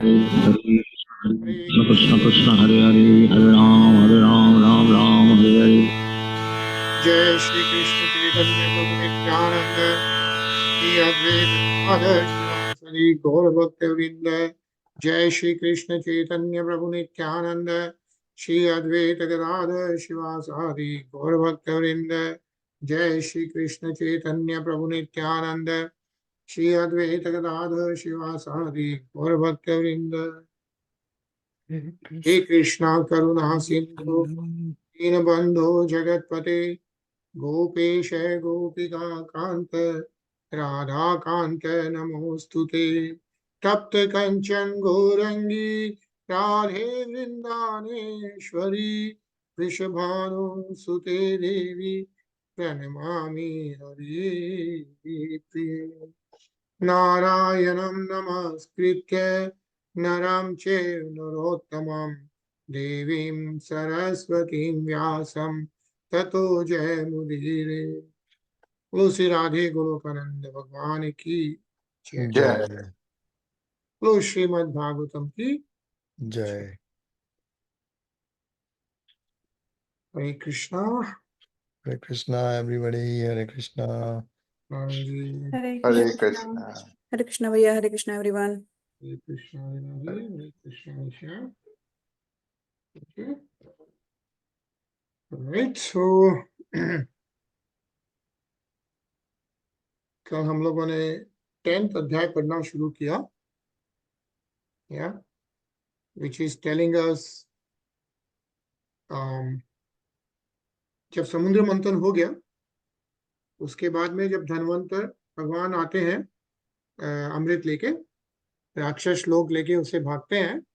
Krishna Krishna Hare Hare Hare Ram Ram Ram Hare Hare. Jai Shri Krishna Chaitanya Prabhu Nityananda Shri Advaita Gadadhar Srivasadi Gaura Bhakta Vrinda. Jai Shri Krishna Chaitanya Prabhu Nityananda Shri Advaita Gadadhar Srivasadi Gaura Bhakta Vrinda. Jai Shri Krishna Chaitanya Prabhu Nityananda Shri Advaita Gadadhar Srivasadi Gaura Bhakta Vrinda. He Krishna Karuna Sindhu Dinabandho Jagatpate Gopesh Gopika Kanta Radha Kanta Namostute Tapta Kanchan Gorangi Radhe Vrindaneshwari Vrishabhanu Sute Devi Pranamami Hari Priye Narayanam Namaskritya Naram Chev Narottamam Devim Saraswatim Vyasam Tato Jai Mudire. बोलो श्री राधे गोलोकानंद भगवान की जय बोलो श्रीमद् भागवतम की जय। Hare Krishna Hare Krishna everybody. Hare Krishna. जी हरे हरे कृष्णा। कृष्णा। हरे कृष्णा भैया। Hare Krishna everyone. Hare Krishna Hare Krishna Shyam. Okay. Right, so कल हम लोगों ने 10th अध्याय पढ़ना शुरू किया, which is telling us जब समुद्र मंथन हो गया उसके बाद में जब धनवंतर भगवान आते हैं अमृत लेके, राक्षस लोग लेके उसे भागते हैं,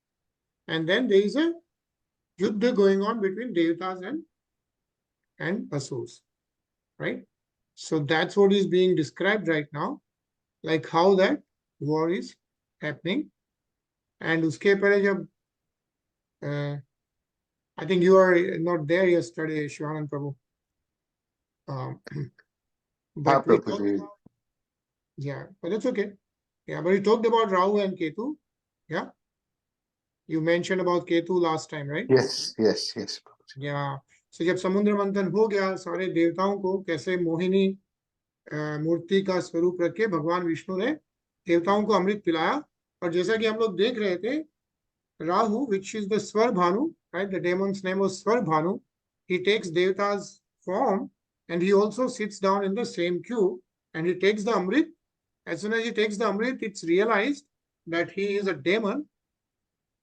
and then there is a युद्ध going on between devatas and asurs, right? So that's what is being described right now, like how that war is happening. And uske pehले jab I think you are not there yesterday, Shivanand Prabhu. But we talked about, but that's okay. Yeah, but we talked about Rahu and Ketu. Yeah, you mentioned about Ketu last time, right? Yes. Yeah. So जब समुद्र मंथन हो गया, सारे देवताओं को कैसे मोहिनी मूर्ति का स्वरूप रख के भगवान विष्णु ने देवताओं को अमृत पिलाया. और जैसा कि हम लोग देख रहे थे, राहु, which is the स्वर Bhanu, right? The demon's name was स्वर Bhanu. He takes devata's form and he also sits down in the same queue and he takes the amrit. As soon as he takes the amrit, it's realized that he is a demon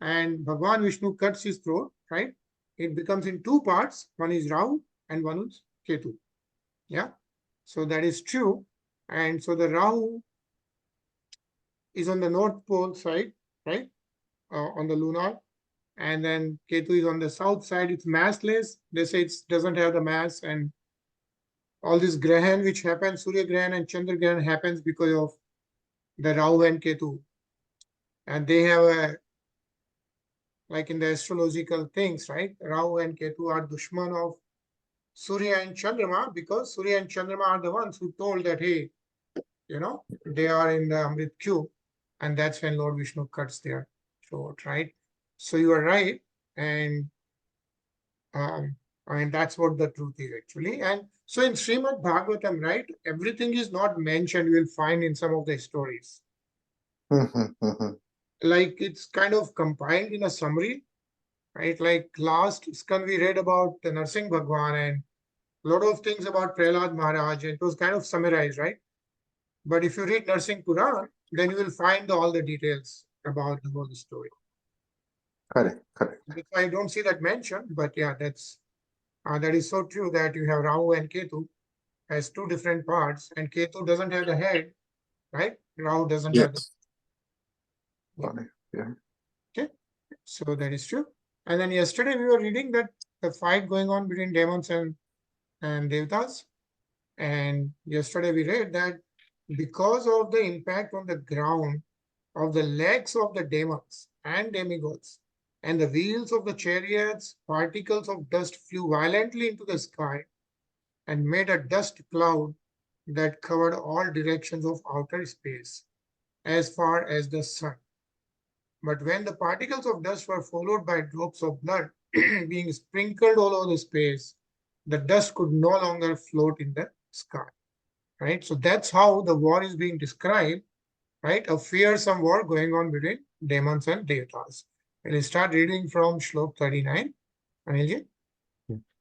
and Bhagwan Vishnu cuts his throat, right? It becomes in two parts. One is Rahu and one is Ketu. Yeah. So that is true. And so the Rahu is on the North Pole side, right? On the lunar. And then Ketu is on the south side. It's massless. They say it doesn't have the mass. And all this Grahan which happens, Surya Grahan and Chandra Grahan happens because of the Rahu and Ketu. And they have a, like in the astrological things, right? Rahu and Ketu are Dushman of Surya and Chandrama, because Surya and Chandrama are the ones who told that, hey, they are in the Amrit queue. And that's when Lord Vishnu cuts their throat, right? So you are right. And I mean, that's what the truth is actually. And so in Srimad Bhagavatam, right, everything is not mentioned, you will find in some of the stories. Like it's kind of compiled in a summary, right? Like last scan we read about the Narsingh Bhagwan and a lot of things about Prahlad Maharaj, and it was kind of summarized, right? But if you read Narsingh Puran, then you will find all the details about the whole story. Correct. I don't see that mentioned, but yeah, that is so true that you have Rahu and Ketu has two different parts, and Ketu doesn't have the head, right? Rahu doesn't have the. Yeah. Okay, so that is true. And then yesterday we were reading that the fight going on between demons and devatas, and yesterday we read that because of the impact on the ground of the legs of the demons and demigods and the wheels of the chariots, particles of dust flew violently into the sky and made a dust cloud that covered all directions of outer space as far as the sun. But when the particles of dust were followed by drops of blood being sprinkled all over the space, the dust could no longer float in the sky. Right? So that's how the war is being described, right? A fearsome war going on between demons and devatas. We'll start reading from Shlok 39. Anilji?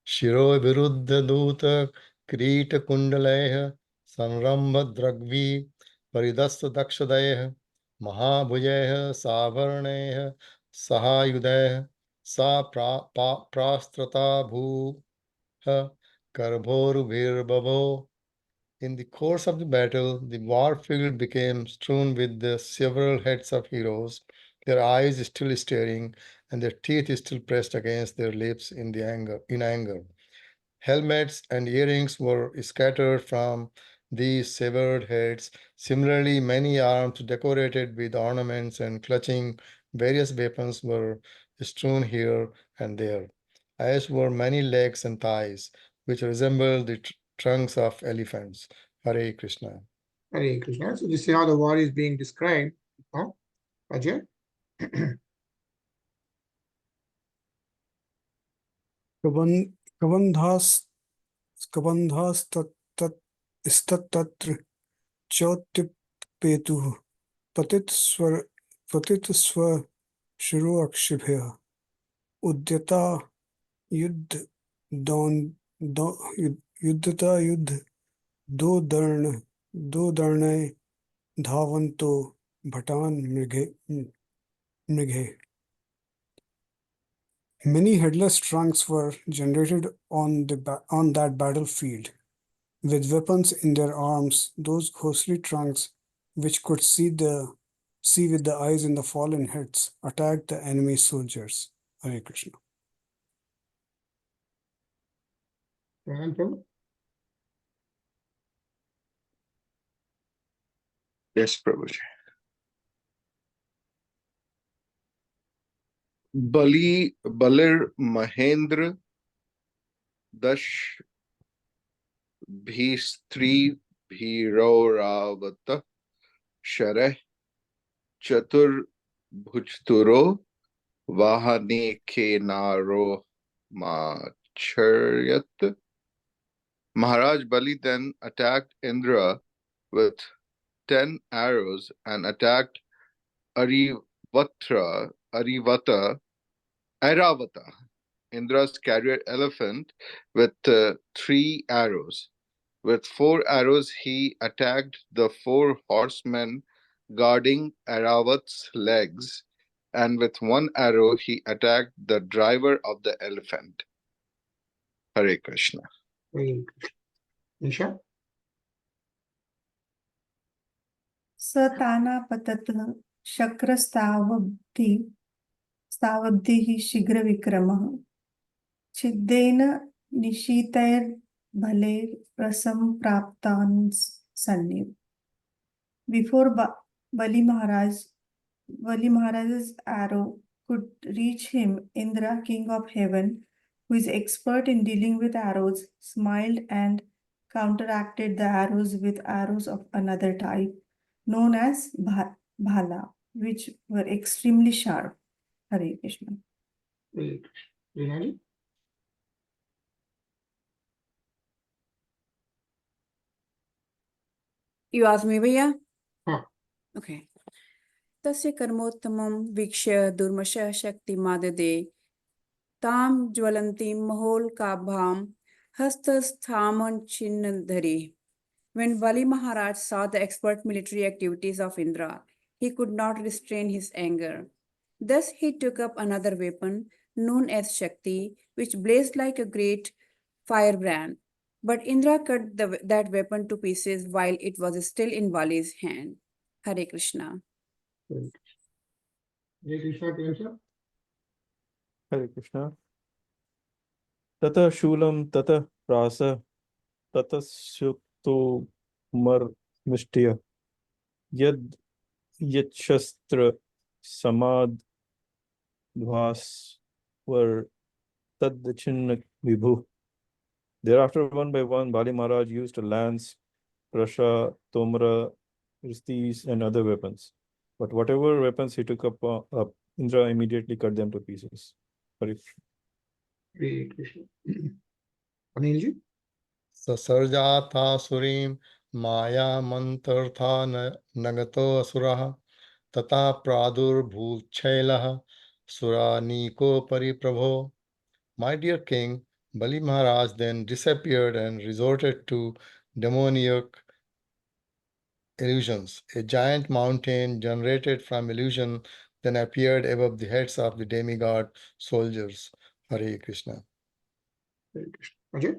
Shiro viruddha duta krita kundaleha sanrambha dragvi paridasta dakshadayeha mahabhujeha savarneha sahayudeha prastrata bhuha karbhoru virbhavo. In the course of the battle, the war field became strewn with the several heads of heroes, their eyes still staring, and their teeth still pressed against their lips in anger. Helmets and earrings were scattered from these severed heads. Similarly, many arms decorated with ornaments and clutching various weapons were strewn here and there, as were many legs and thighs, which resembled the trunks of elephants. Hare Krishna. Hare Krishna. So this is how the war is being described. Huh? Ajay? कबन्धास्तत्र चौत्तिपेतुः पतितस्वशिरोऽक्षिभ्यः उद्यता युद्ध दो Darne धावन्तो भटान् मृगे. Many headless trunks were generated on that battlefield. With weapons in their arms, those ghostly trunks, which could see with the eyes in the fallen heads, attacked the enemy soldiers. Hare Krishna. Yes, Prabhuji. Balir Mahendra Dash Bhistri Bhiroravata Shareh Chatur Bhujturo Vahane Kenaro Macharyat. Maharaj Bali then attacked Indra with 10 arrows and attacked Airavata, Indra's carrier elephant, with 3 arrows. With 4 arrows, he attacked the 4 horsemen guarding Airavat's legs, and with 1 arrow, he attacked the driver of the elephant. Hare Krishna. Hare Krishna. Nisha? सतानापततः शक्रस्तावब्धिः शीघ्रविक्रमः छिद्देन निशीतैर्बलैर्रसम्प्राप्तान् सन्निव. Before Bali Maharaj's arrow could reach him, Indra, king of heaven, who is expert in dealing with arrows, smiled and counteracted the arrows with arrows of another type, known as bhala, which were extremely sharp. Hare Krishna. Hare Krishna. You ask me, Bhaiya? Huh. Okay. Tasya karmottamam vikshya durmasha shakti madade tam jwalantim mahol kabham hastastham chinnadhari. When Bali Maharaj saw the expert military activities of Indra, he could not restrain his anger. Thus he took up another weapon known as Shakti, which blazed like a great firebrand. But Indra cut that weapon to pieces while it was still in Bali's hand. Hare Krishna. Hare Krishna. Krishna. Hare Krishna. Tata Shulam Tata Rasa Tata Shukto Mar Mishtya Yad Yachastra Samad Dhvas Var Tadachin Vibhu. Thereafter, one by one, Bali Maharaj used a lance, prasha, tomra, ristis, and other weapons. But whatever weapons he took up, Indra immediately cut them to pieces. Hare Krishna. Hare Krishna. Anil ji? ससर्जाथा सुरीं माया मंतर्था नगतो असुरः तथा प्रादुर्भूच्छैलः सुरानीको परिप्रभो. My dear king, Bali Maharaj then disappeared and resorted to demoniac illusions. A giant mountain generated from illusion then appeared above the heads of the demigod soldiers. Hare Krishna. Hare Krishna. Ajay?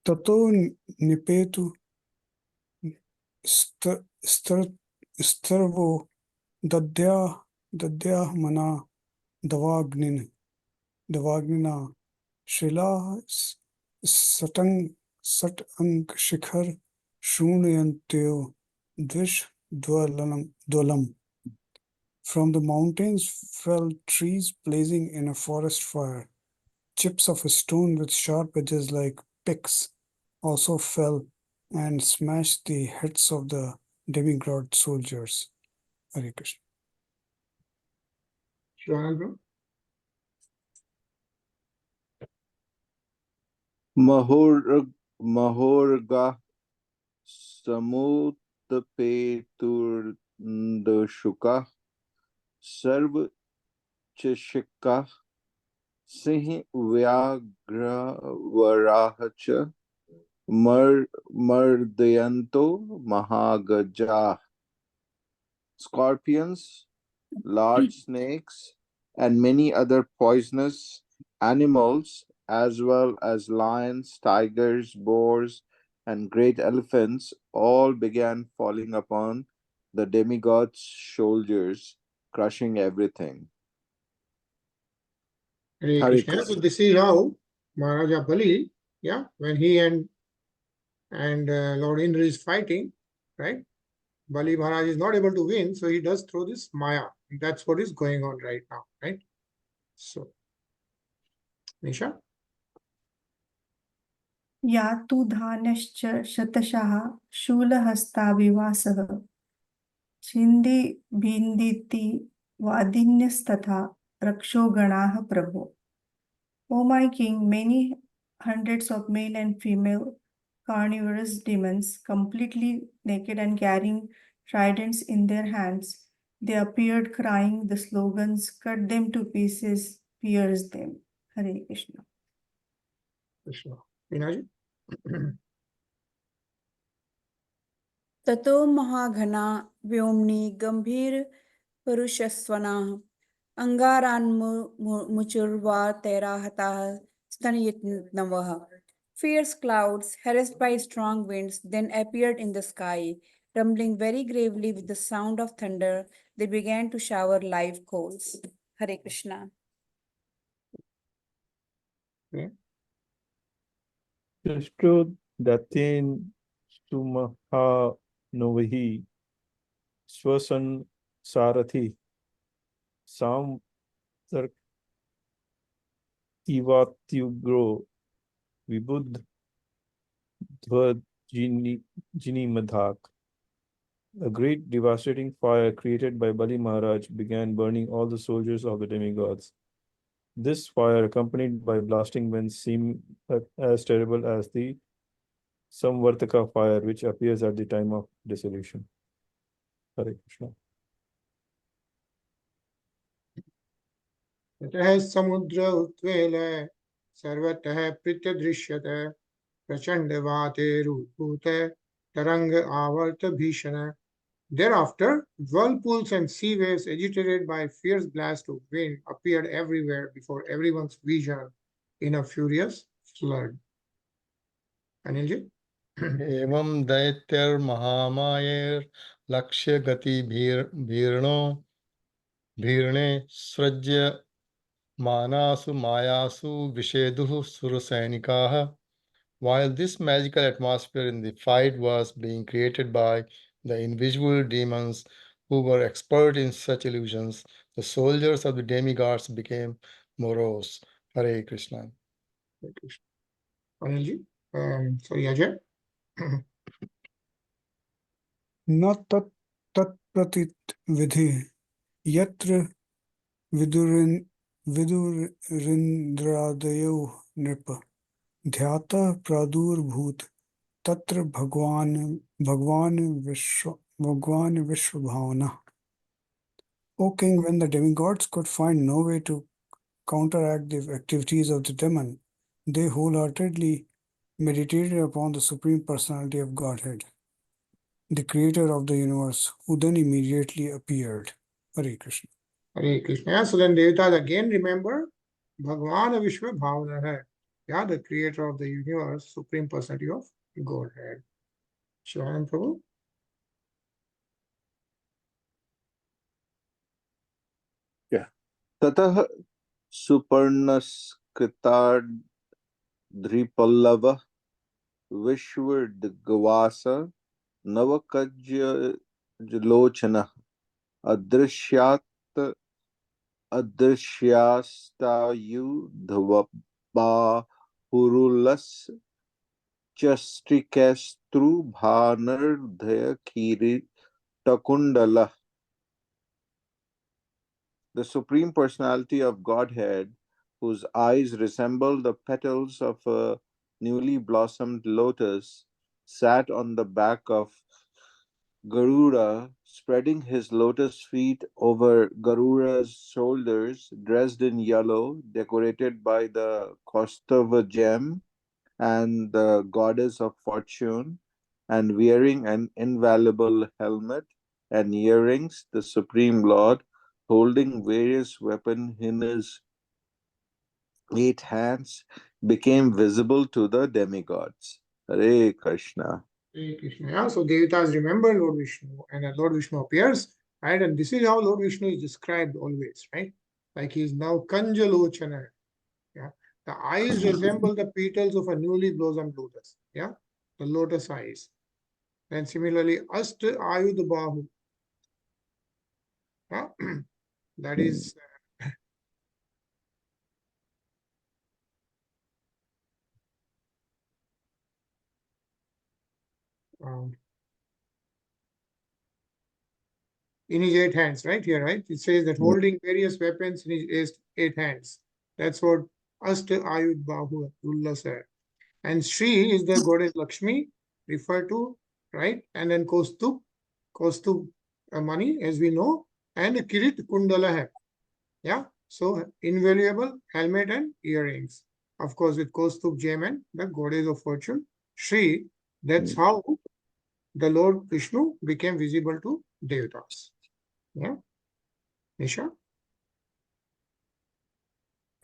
Tato nipetu starvo dadya mana davagnina Srila satang shikhar shunayantyo dwalam. From the mountains fell trees blazing in a forest fire. Chips of a stone with sharp edges like picks also fell and smashed the heads of the demigod soldiers. Hare Krishna. Shivanand bro? Mahorga Samutpeturndashuka Sarv Chishika Singh Vyagra Varahacha Mardayanto Mahagaja. Scorpions, large snakes, and many other poisonous animals, as well as lions, tigers, boars, and great elephants, all began falling upon the demigods' shoulders, crushing everything. Hare Hare Krishna. Krishna. So this is how Maharaja Bali, when he and Lord Indra is fighting, right? Bali Maharaj is not able to win, so he does throw this Maya. That's what is going on right now, right? So, Nisha? या तु धान्यश्च शतशः शूलहस्ताभिवासः छिन्दी भिन्दिति वादिन्यस्तथा रक्षोगणाः प्रभो. O my king, many hundreds of male and female carnivorous demons, completely naked and carrying tridents in their hands, they appeared crying the slogans, cut them to pieces, pierce them. Hare Krishna. Krishna. Vinaji? ततो महाघना व्योम्नि गंभीर पुरुषस्वनाः अंगारान्मुचुर्वा तैराहताः स्तनयितनवः. Fierce clouds, harassed by strong winds, then appeared in the sky. Rumbling very gravely with the sound of thunder, they began to shower live coals. Hare Krishna. Okay. Shishto Datin Sumaha Novahi Swasan Sarathi Sam Ivatyugro Vibudh Dhvajini Madhak. A great devastating fire created by Bali Maharaj began burning all the soldiers of the demigods. This fire, accompanied by blasting winds, seemed as terrible as the Samvartaka fire, which appears at the time of dissolution. Hare Krishna. ततः समुद्र उत्वेल सर्वतः प्रत्यदृश्यते प्रचंड वातेरुभूत तरंग आवर्त भीषण. Thereafter, whirlpools and sea waves agitated by fierce blasts of wind appeared everywhere before everyone's vision in a furious flood. Anilji? एवं दैत्यर महामायेर लक्ष्य गति भीर्णे सृज्य मानासु मायासु विषेदुः सुरसैनिकाः. While this magical atmosphere in the fight was being created by the invisible demons who were expert in such illusions, the soldiers of the demigods became morose. Hare Krishna. Hare Krishna. Anilji? Sorry, Ajay. न तत्प्रतीत विधि यत्र विदुरिन्द्रादयो नृप ध्यातः प्रादुर्भूत तत्र भगवान विश्वभावना. O king, when the demigods could find no way to counteract the activities of the demon, they wholeheartedly meditated upon the Supreme Personality of Godhead, the creator of the universe, who then immediately appeared. Hare Krishna. Hare Krishna. So then devatas again remember Bhagwan Vishwa Bhavana hai. Yeah, the creator of the universe, Supreme Personality of Godhead. Shivanand Prabhu. Yeah. Tatah Suparnaskritardhripallava Vishwardgavasa Navakajalochana Adrishyat Adrishyastayudhvaba Purulas Chastikastru Bhanardhaya Kiri Takundala. The Supreme Personality of Godhead, whose eyes resemble the petals of a newly blossomed lotus, sat on the back of Garuda, spreading his lotus feet over Garuda's shoulders, dressed in yellow, decorated by the Kaustava gem and the goddess of fortune, and wearing an invaluable helmet and earrings, the Supreme Lord, holding various weapons in his 8 hands, became visible to the demigods. Hare Krishna. Hare Krishna. Yeah, so devatas remember Lord Vishnu, and Lord Vishnu appears, right? And this is how Lord Vishnu is described always, right? Like he is now Kanjalochana. Yeah. The eyes resemble the petals of a newly blossomed lotus. Yeah. The lotus eyes. And similarly, Asta Ayudha Bahu. Yeah. That is in his 8 hands, right? Here, right? It says that holding various weapons in his 8 hands. That's what Asta Ayud Bahu Ullasa. And Shri is the goddess Lakshmi referred to, right? And then Kostub money, as we know, and Kirit Kundala hai. Yeah. So invaluable helmet and earrings. Of course, with Kostub gem and the goddess of fortune, Shri. That's how the Lord Vishnu became visible to devatas. Yeah. Nisha?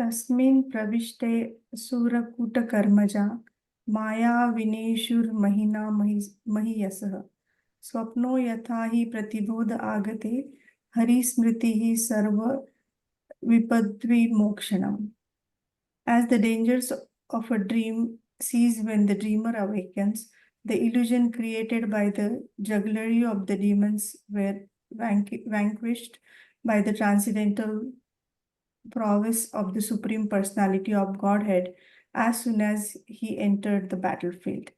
तस्मिन् प्रविष्टे सूरकूटकर्मजा मायाविनेषुर्महिना महीयसः स्वप्नो यथा हि प्रतिबोध आगते हरिस्मृतिः सर्वविपद्विमोक्षणम्. As the dangers of a dream cease when the dreamer awakens, the illusion created by the jugglery of the demons were vanquished by the transcendental prowess of the Supreme Personality of Godhead as soon as he entered the battlefield.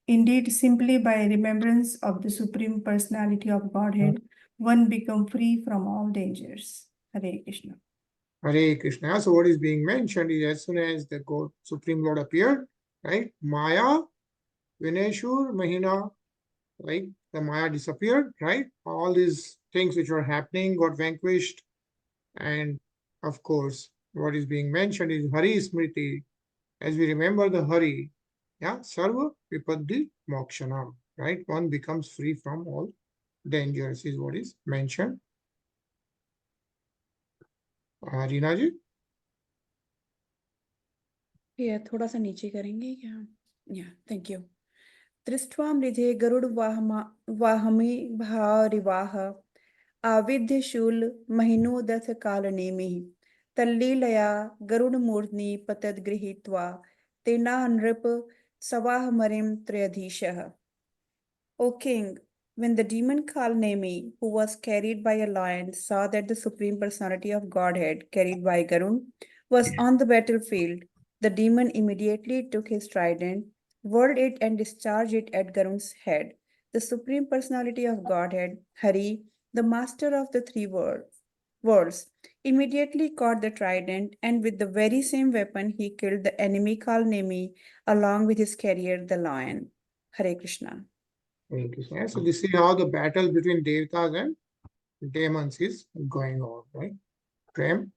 Indeed, simply by remembrance of the Supreme Personality of Godhead, one becomes free from all dangers. Hare Krishna. Hare Krishna. So what is being mentioned is as soon as the God, Supreme Lord appeared, right? Maya, Vineshur, Mahina, right? The Maya disappeared, right? All these things which were happening got vanquished. And of course, what is being mentioned is Hari Smriti. As we remember the Hari, yeah, Sarva Vipaddi Mokshanam, right? One becomes free from all dangers is what is mentioned. Reena ji? ये थोड़ा सा नीचे करेंगे क्या? Yeah, thank you. दृष्ट्वा मृधे गरुड़ वाहमी भारिवाह आविध्य शूल महिनोदथ कालनेमिः तल्लीलया गरुड़मूर्ध्नि पतद् गृहीत्वा तेना नृप सवाहमरिं त्रयधीशः. O king, when the demon Kalnemi, who was carried by a lion, saw that the Supreme Personality of Godhead, carried by Garun, was on the battlefield, the demon immediately took his trident, whirled it and discharged it at Garud's head. The Supreme Personality of Godhead, Hare, the master of the three worlds, immediately caught the trident, and with the very same weapon he killed the enemy called Nemi along with his carrier, the lion. Hare Krishna. Hare Krishna. So this is how the battle between devatas and demons is going on, right? Prem.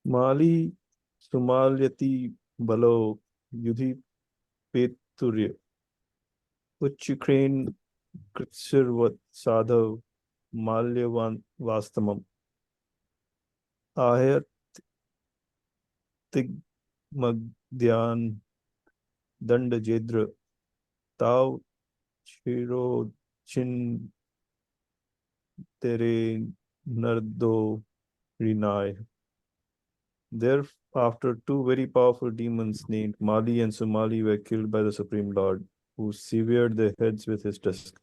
Mali Sumalyati Balo Yudhi Peturya Uchikren Kritsirvat Sadhav Malyavan Vastamam Ahir Tigmagdyan Danda Jedra Tav Shiro Chin Tere Nardo Rinai. Thereafter, two very powerful demons named Mali and Sumali were killed by the Supreme Lord, who severed their heads with his tusk.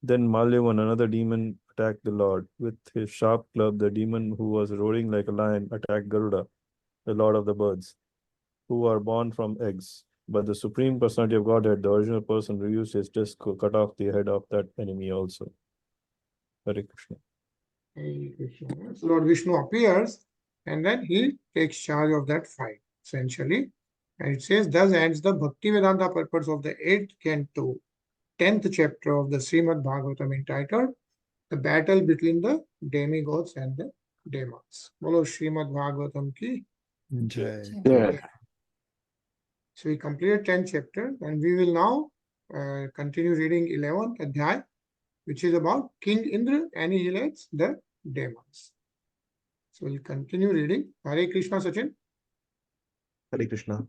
Then Malyavan, another demon, attacked the Lord. With his sharp club, the demon who was roaring like a lion attacked Garuda, the Lord of the birds, who are born from eggs. But the Supreme Personality of Godhead, the original person, used his tusk to cut off the head of that enemy also. Hare Krishna. Hare Krishna. So Lord Vishnu appears and then he takes charge of that fight, essentially. And it says, thus ends the Bhaktivedanta purpose of the 8th canto, 10th chapter of the Srimad Bhagavatam entitled The Battle Between the Demigods and the Demons. Bolo Srimad Bhagavatam ki Jai. Jai. So we completed 10th chapter and we will now continue reading 11th adhyay, which is about King Indra annihilates the demons. So we'll continue reading. Hare Krishna, Sachin. Hare Krishna.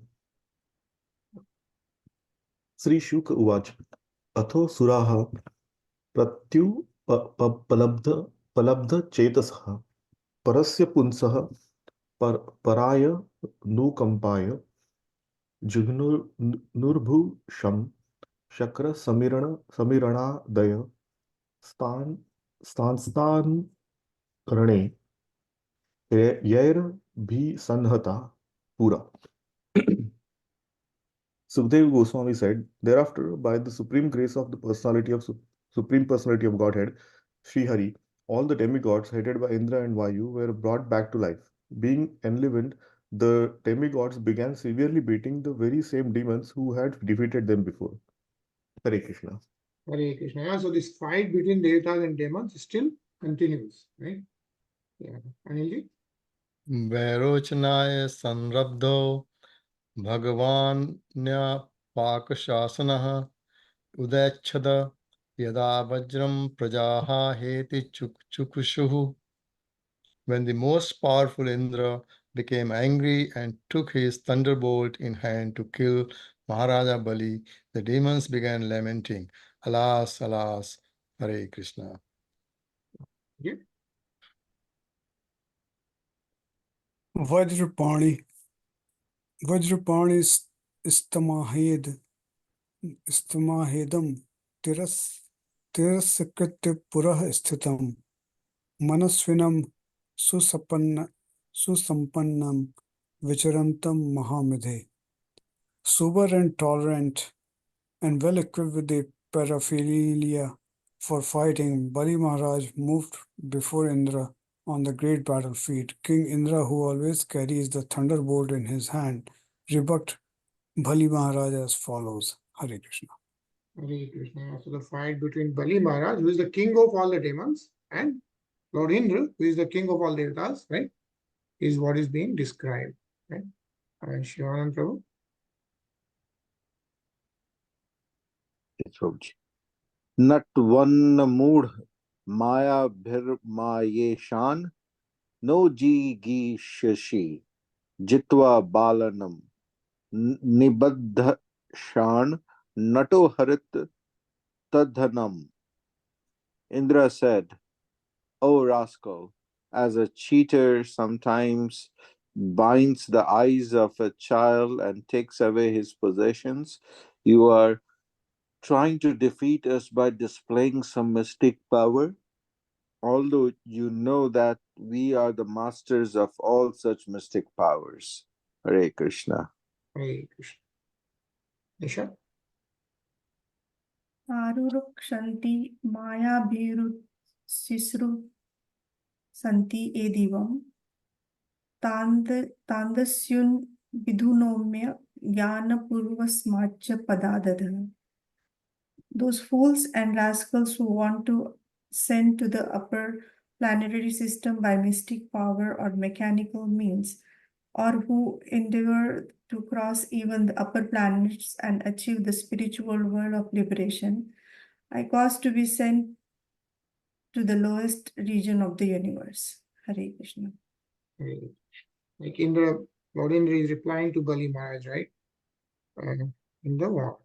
Sri Shuka Uvacha Atho Suraha Pratyu Palabdha Chetasah Parasya Punsaha Paraya Nukampaya Jugnur Nurbhu Sham Shakra Samirana Daya Stan Rane Yair Bhi Sanhata Pura. Sukadeva Goswami said, thereafter, by the supreme grace of the Supreme Personality of Godhead, Sri Hari, all the demigods headed by Indra and Vayu were brought back to life. Being enlivened, the demigods began severely beating the very same demons who had defeated them before. Hare Krishna. Hare Krishna. Yeah, so this fight between devatas and demons still continues, right? Yeah. Anilji? Vairochanaya Sanrabdho Bhagavanya Pakashasanaha Udachada Yada Vajram Prajaha Heti Chukushuhu. When the most powerful Indra became angry and took his thunderbolt in hand to kill Maharaja Bali, the demons began lamenting, Alas, alas, Hare Krishna. Yeah. Vajrapani istamahedam tirasakritya purah sthitam manasvinam susampannam vicharantam mahamidhe. Sober and tolerant and well equipped with the paraphernalia for fighting, Bali Maharaj moved before Indra on the great battlefield. King Indra, who always carries the thunderbolt in his hand, rebuked Bali Maharaj as follows. Hare Krishna. Hare Krishna. So the fight between Bali Maharaj, who is the king of all the demons, and Lord Indra, who is the king of all devatas, right, is what is being described. Right? And Shivanand Prabhu. Natvan Mood Maya Bhir Mayeshan No Ji Gi Shashi Jitwa Balanam Nibaddha Shan Nato Harit Tadhanam. Indra said, O rascal, as a cheater sometimes binds the eyes of a child and takes away his possessions, you are trying to defeat us by displaying some mystic power, although you know that we are the masters of all such mystic powers. Hare Krishna. Hare Krishna. Nisha? Arurukshanti Mayabhiru Santi Edivam Tandasyun Vidhunomya Jnana Purvasmacha Padadadha. Those fools and rascals who want to send to the upper planetary system by mystic power or mechanical means, or who endeavor to cross even the upper planets and achieve the spiritual world of liberation, I cause to be sent to the lowest region of the universe. Hare Krishna. Like Indra, Lord Indra is replying to Bali Maharaj, right? In the war.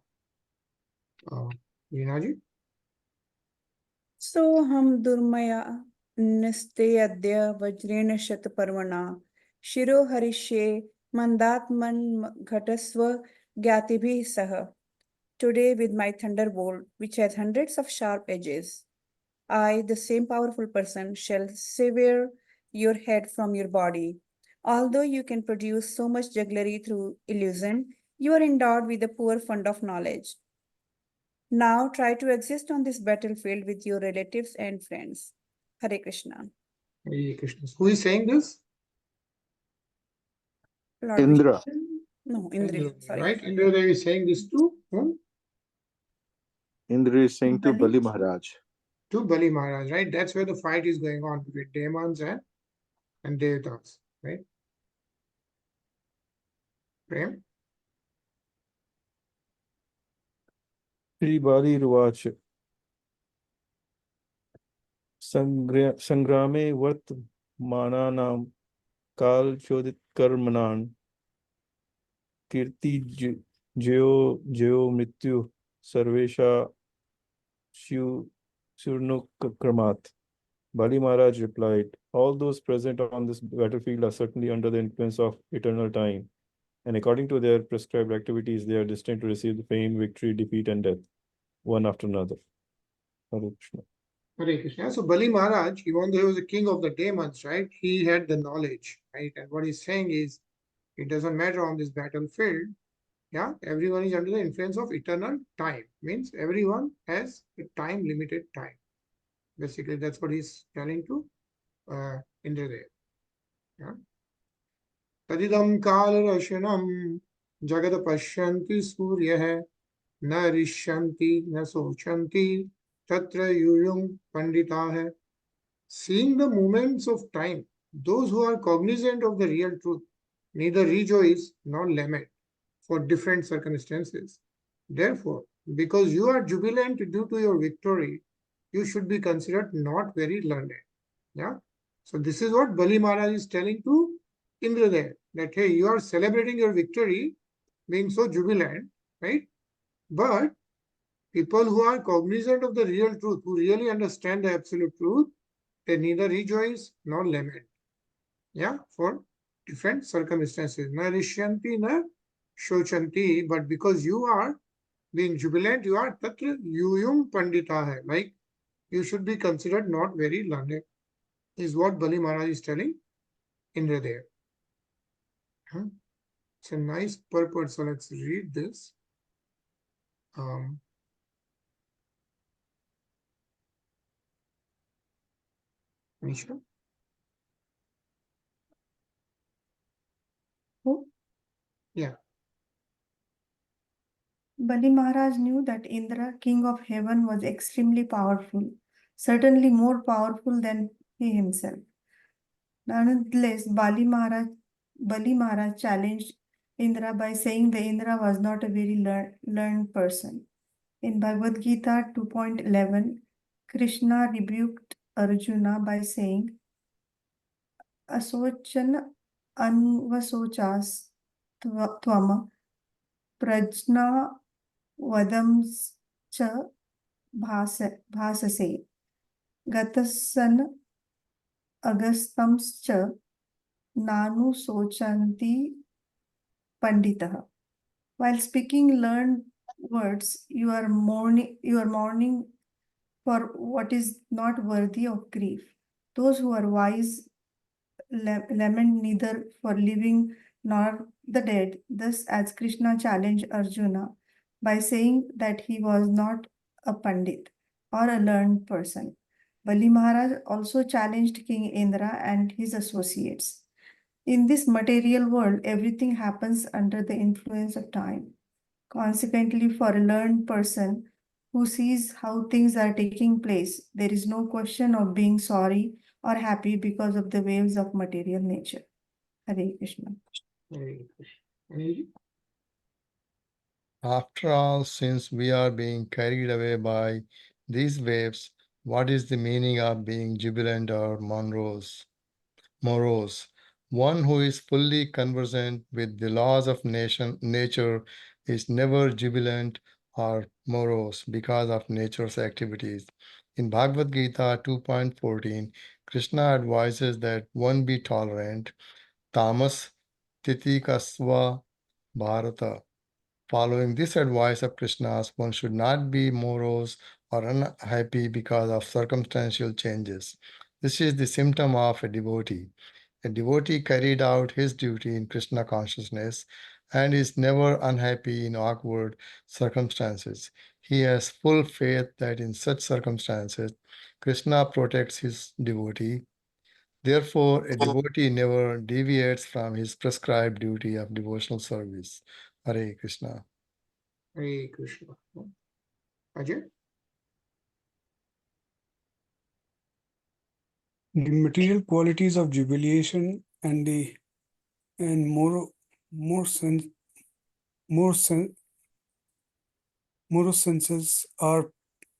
Rinaji? सोऽहं दुर्मया नस्ते अद्य वज्रेण शतपर्वणा शिरो हरिष्ये मन्दात्मन् घटस्व ज्ञातिभिः सह. Today with my thunderbolt, which has hundreds of sharp edges, I, the same powerful person, shall sever your head from your body. Although you can produce so much jugglery through illusion, you are endowed with a poor fund of knowledge. Now try to exist on this battlefield with your relatives and friends. Hare Krishna. Hare Krishna. Who is saying this? Lord Indra. Vishnu. No, Indra. Indra, Sorry. right? Indra Devi is saying this to whom? Indra is saying to Bali. Bali Maharaj. To Bali Maharaj, right? That's where the fight is going on with demons and devatas, right? Prem? Shri Bali Ruvacha. Sangrame Vartmananam Kal Chodit Karmanan Kirti Jyo Mrityu Sarvesha Shurnuk Kramat. Bali Maharaj replied, all those present on this battlefield are certainly under the influence of eternal time, and according to their prescribed activities, they are destined to receive the fame, victory, defeat, and death, one after another. Hare Krishna. Hare Krishna. So Bali Maharaj, even though he was the king of the demons, right? He had the knowledge, right? And what he's saying is, it doesn't matter on this battlefield. Yeah, everyone is under the influence of eternal time. Means everyone has a time limited time. Basically, that's what he's telling to Indra there. Yeah. Tadidam kalarashanam jagad pashyanti suryah na rishyanti na sochanti tatra yuyum panditah. Seeing the movements of time, those who are cognizant of the real truth neither rejoice nor lament for different circumstances. Therefore, because you are jubilant due to your victory, you should be considered not very learned. Yeah. So this is what Bali Maharaj is telling to Indra there, that hey, you are celebrating your victory, being so jubilant, right? But people who are cognizant of the real truth, who really understand the absolute truth, they neither rejoice nor lament. Yeah, for different circumstances. Na rishyanti na shochanti, but because you are being jubilant, you are tatra yuyum pandita hai. Like you should be considered not very learned, is what Bali Maharaj is telling Indra there. It's a nice purport, so let's read this. Nisha? Who? Yeah. Bali Maharaj knew that Indra, king of heaven, was extremely powerful, certainly more powerful than he himself. Nonetheless, Bali Maharaj challenged Indra by saying that Indra was not a very learned person. In Bhagavad Gita 2.11, Krishna rebuked Arjuna by saying, Asochan anvasochas tvam prajna vadamscha bhasase gatasan agastamscha nanu sochanti panditah. While speaking learned words, you are mourning for what is not worthy of grief. Those who are wise lament neither for living nor the dead. Thus, as Krishna challenged Arjuna, by saying that he was not a Pandit or a learned person. Bali Maharaj also challenged King Indra and his associates. In this material world, everything happens under the influence of time. Consequently, for a learned person who sees how things are taking place, there is no question of being sorry or happy because of the waves of material nature. Hare Krishna. Hare Krishna. After all, since we are being carried away by these waves, what is the meaning of being jubilant or morose? One who is fully conversant with the laws of nature is never jubilant or morose because of nature's activities. In Bhagavad Gita 2.14, Krishna advises that one be tolerant, tamas titikasva bharata. Following this advice of Krishna's, one should not be morose or unhappy because of circumstantial changes. This is the symptom of a devotee. A devotee carried out his duty in Krishna consciousness and is never unhappy in awkward circumstances. He has full faith that in such circumstances, Krishna protects his devotee. Therefore, a devotee never deviates from his prescribed duty of devotional service. Hare Krishna. Hare Krishna. Ajay? The material qualities of jubilation and more senses are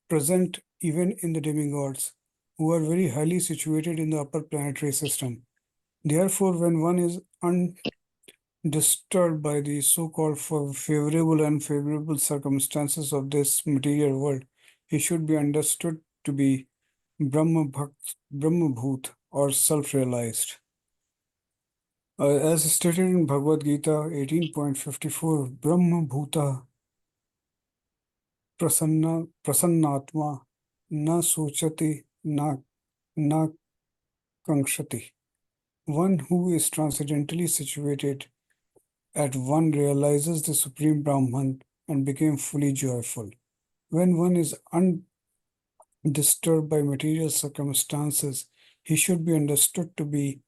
present even in the demigods, who are very highly situated in the upper planetary system. Therefore, when one is undisturbed by the so-called favorable and unfavorable circumstances of this material world, he should be understood to be Brahmabhut or self-realized. As stated in Bhagavad Gita 18.54, Brahmabhuta prasannatma na sochati na kankshati. One who is transcendentally situated at one realizes the Supreme Brahman and became fully joyful. When one is undisturbed by material circumstances, he should be understood to be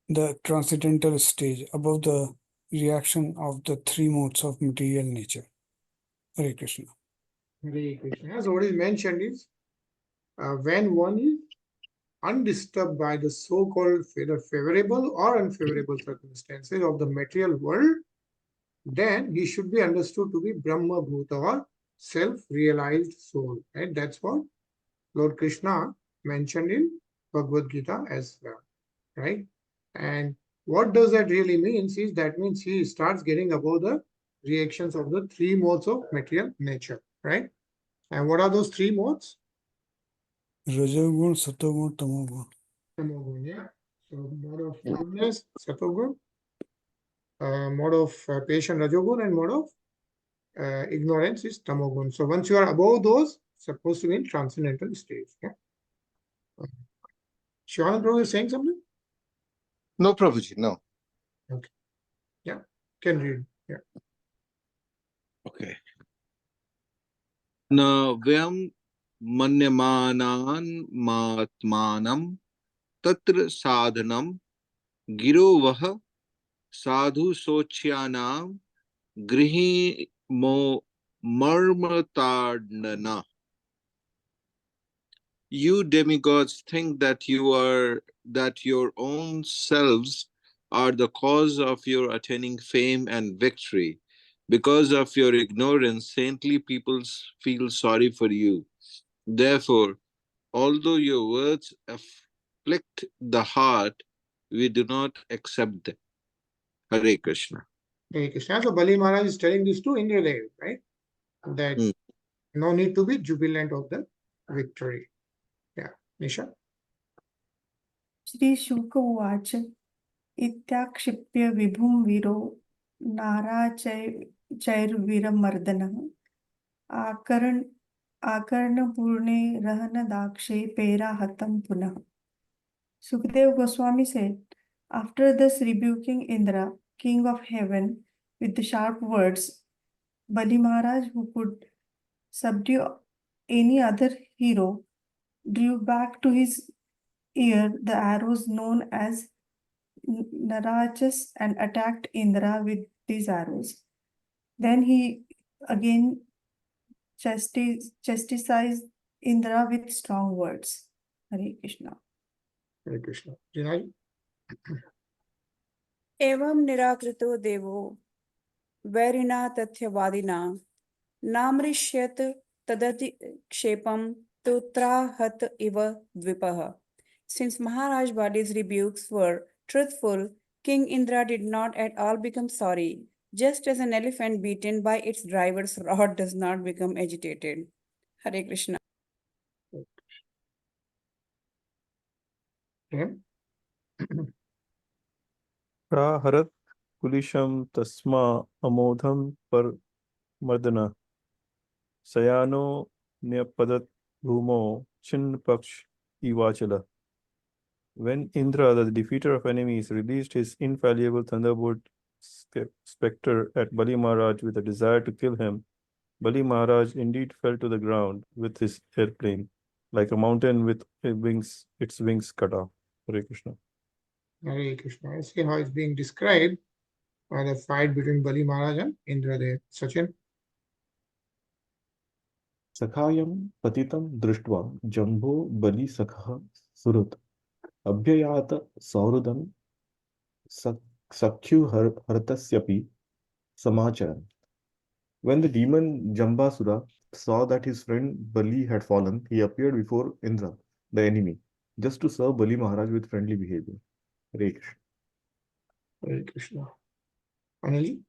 the transcendental stage above the reaction of the three modes of material nature. Hare Krishna. Hare Krishna. So what is mentioned is when one is undisturbed by the so-called favorable or unfavorable circumstances of the material world, then he should be understood to be Brahma Bhuta or self-realized soul. Right? That's what Lord Krishna mentioned in Bhagavad Gita as well. Right? And what does that really mean? Is that means he starts getting above the reactions of the three modes of material nature. Right? And what are those three modes? Rajagun, Satagun, Tamogun. Tamogun, yeah. So mode of fullness, Satagun, mode of patient, Rajogun, and mode of ignorance is Tamogun. So once you are above those, supposed to be in transcendental stage. Yeah. Shivanand Prabhu is saying something? No, Prabhuji, no. Okay. Yeah. Can read. Yeah. Okay. Na vyam manyamanan matmanam tatra sadhanam giro vaha sadhu sochyanam grihi mo marmatadnana. You demigods think that your own selves are the cause of your attaining fame and victory. Because of your ignorance, saintly people feel sorry for you. Therefore, although your words afflict the heart, we do not accept them. Hare Krishna. Hare Krishna. So Bali Maharaj is telling this to Indra Dev, right? That no need to be jubilant of the victory. Yeah. Nisha? Shri Shuka Uvacha Ityakshipya Vibhum Viro Narachairviramardana Akarna Purne Rahana Dakshe Pera Hatam Punah. Sukadeva Goswami said, after thus rebuking Indra, king of heaven, with the sharp words, Bali Maharaj, who could subdue any other hero, drew back to his ear the arrows known as Narajas and attacked Indra with these arrows. Then he again chastised Indra with strong words. Hare Krishna. Hare Krishna. Jinaji? एवं निराकृतो देवो वैरिणा तथ्यवादिना नामृष्यत तदति क्षेपम तुत्राहत इव द्विपः. Since Maharaj Bali's rebukes were truthful, King Indra did not at all become sorry, just as an elephant beaten by its driver's rod does not become agitated. Hare Krishna. Okay. Praharat kulisham tasma amodham par mardana sayano nyapadat bhumo chin paksh ivachala. When Indra, the defeater of enemies, released his infallible thunderbolt spectre at Bali Maharaj with a desire to kill him, Bali Maharaj indeed fell to the ground with his airplane, like a mountain with its wings cut off. Hare Krishna. Hare Krishna. I see how it's being described by the fight between Bali Maharaj and Indra there. Sachin? सखायं पतितं दृष्ट्वा जम्बो बलि सखः सुहृत् अभ्ययात सौहृदं सख्युहर्तस्यपि समाचरन्. When the demon Jambasura saw that his friend Bali had fallen, he appeared before Indra, the enemy, just to serve Bali Maharaj with friendly behavior. Hare Krishna. Hare Krishna. Anil?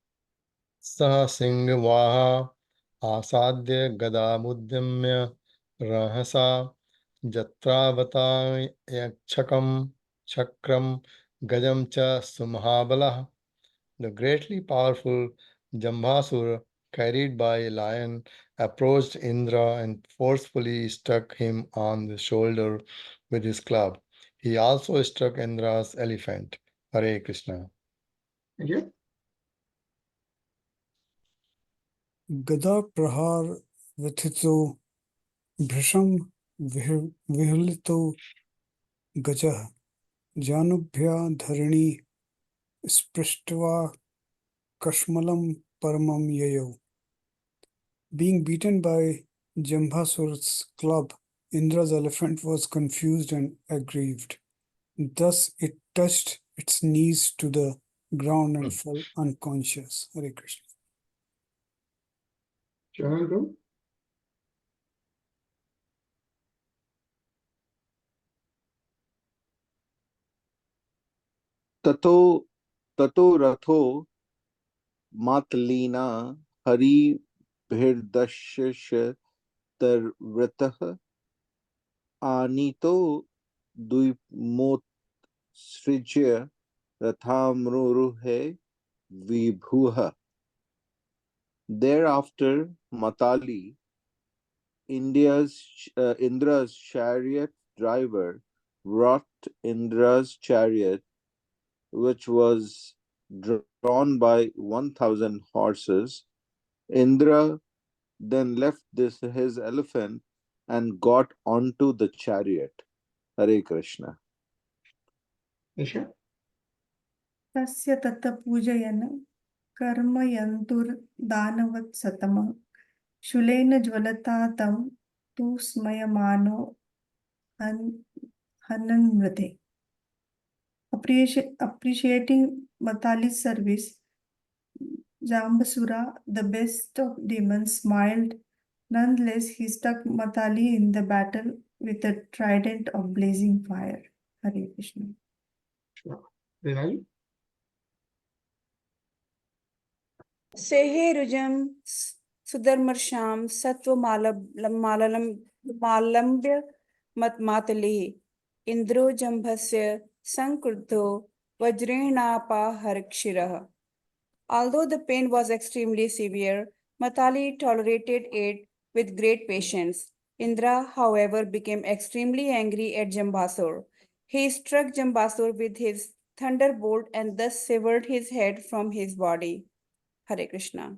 Sa Singvaha आसाद्य गदामुद्यम्य रहसा जत्रावतायक्षकं चक्रं गजं च सुमहाबलः. The greatly powerful Jambasura, carried by a lion, approached Indra and forcefully struck him on the shoulder with his club. He also struck Indra's elephant. Hare Krishna. Thank you. Gada prahar vithito bhrisham vihlito gajah janubhya dharani sprishtva kashmalam paramam yayo. Being beaten by Jambasura's club, Indra's elephant was confused and aggrieved. Thus it touched its knees to the ground and fell unconscious. Hare Krishna. Chanandu? Tato ratho matlina hari bhirdashish tarvritah anito duimot srijya rathamruruhe vibhuha. Thereafter, Matali, Indra's chariot driver, brought Indra's chariot, which was drawn by 1,000 horses. Indra then left his elephant and got onto the chariot. Hare Krishna. Isha? Tasya tata pujayana karma yantur danavat satama shulena jvalata tam tu smayamano hananmrate. Appreciating Matali's service, Jambasura, the best of demons, smiled. Nonetheless, he struck Matali in the battle with a trident of blazing fire. Hare Krishna. Vinay? Sehe rujam sudarmarsham satva malambya matmatalihi indro jambhasya sankrudho vajrenapa harkshirah. Although the pain was extremely severe, Matali tolerated it with great patience. Indra, however, became extremely angry at Jambasur. He struck Jambasur with his thunderbolt and thus severed his head from his body. Hare Krishna.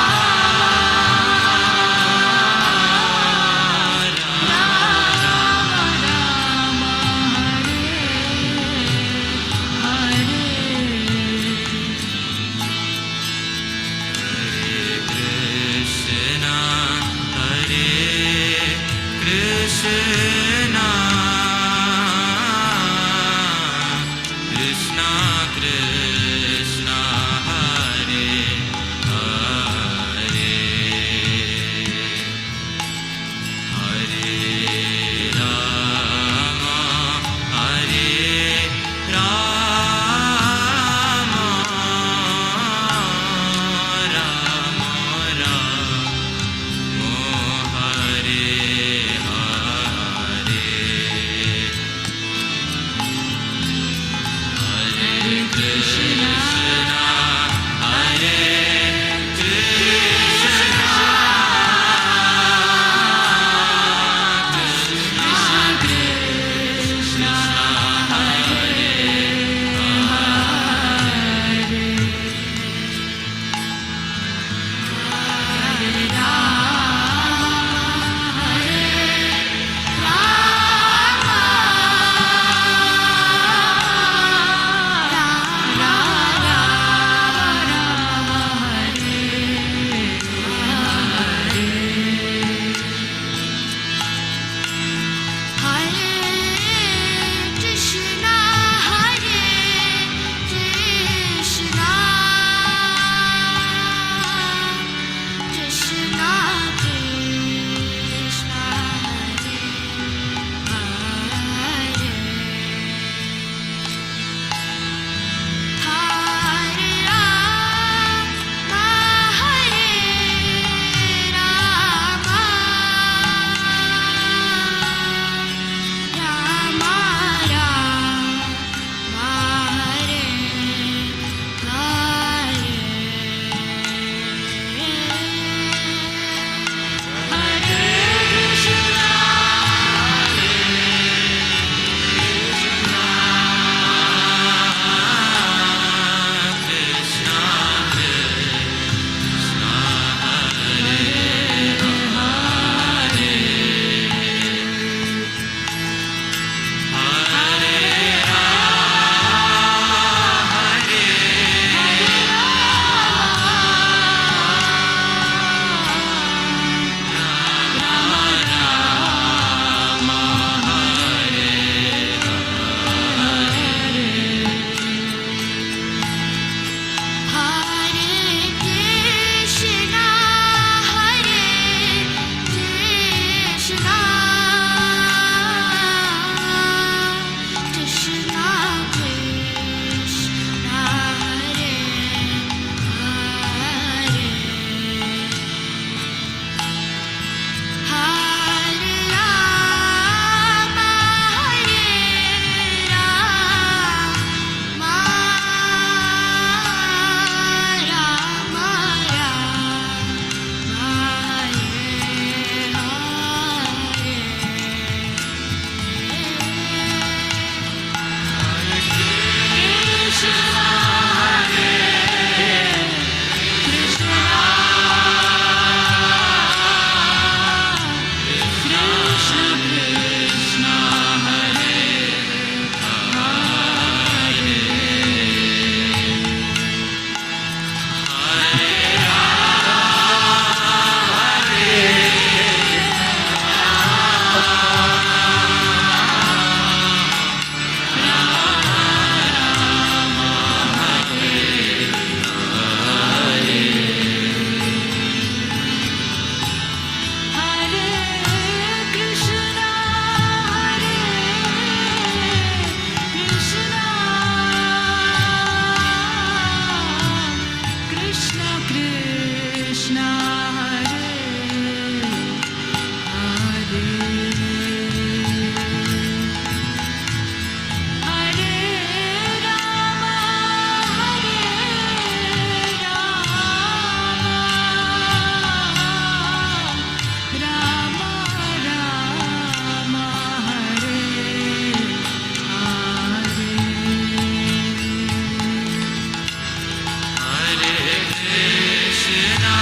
Krishna,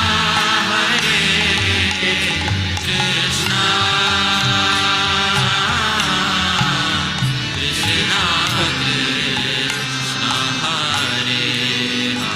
Hare Krishna, Krishna Krishna, Hare Hare,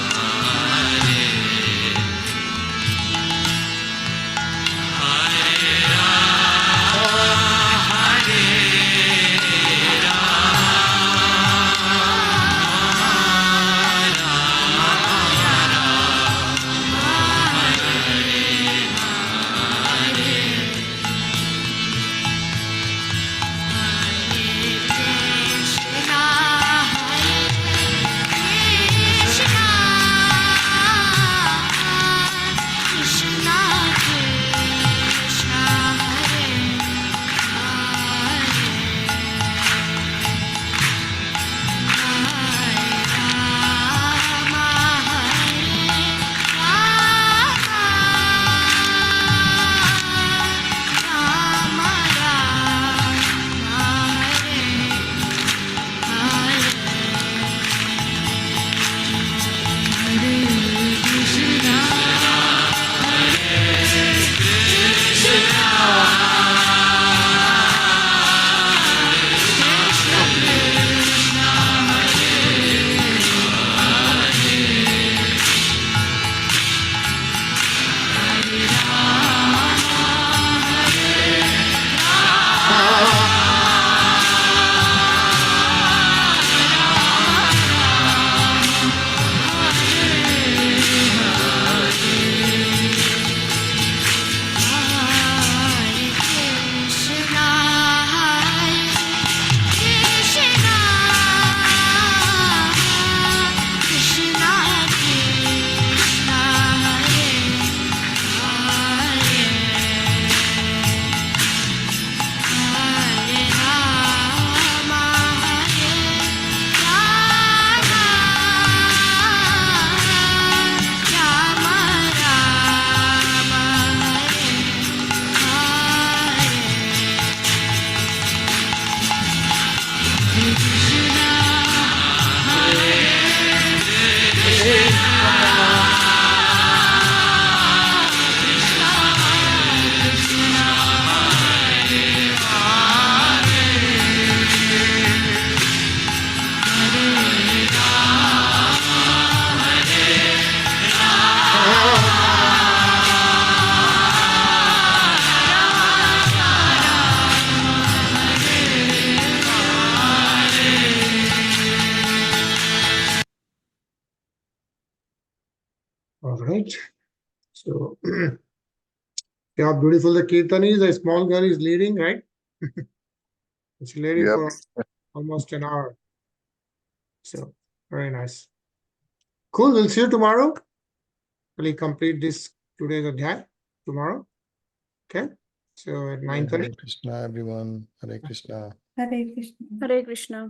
Hare Rama, Hare All right. So, how beautiful the kirtan is. A small girl is leading, right? It's leading Yep. for almost an hour. So, very nice. Cool. We'll see you tomorrow. We'll complete this today's adhyay tomorrow. Okay. So, at 9:30. Hare Krishna, everyone. Hare Krishna. Hare Krishna. Hare Krishna.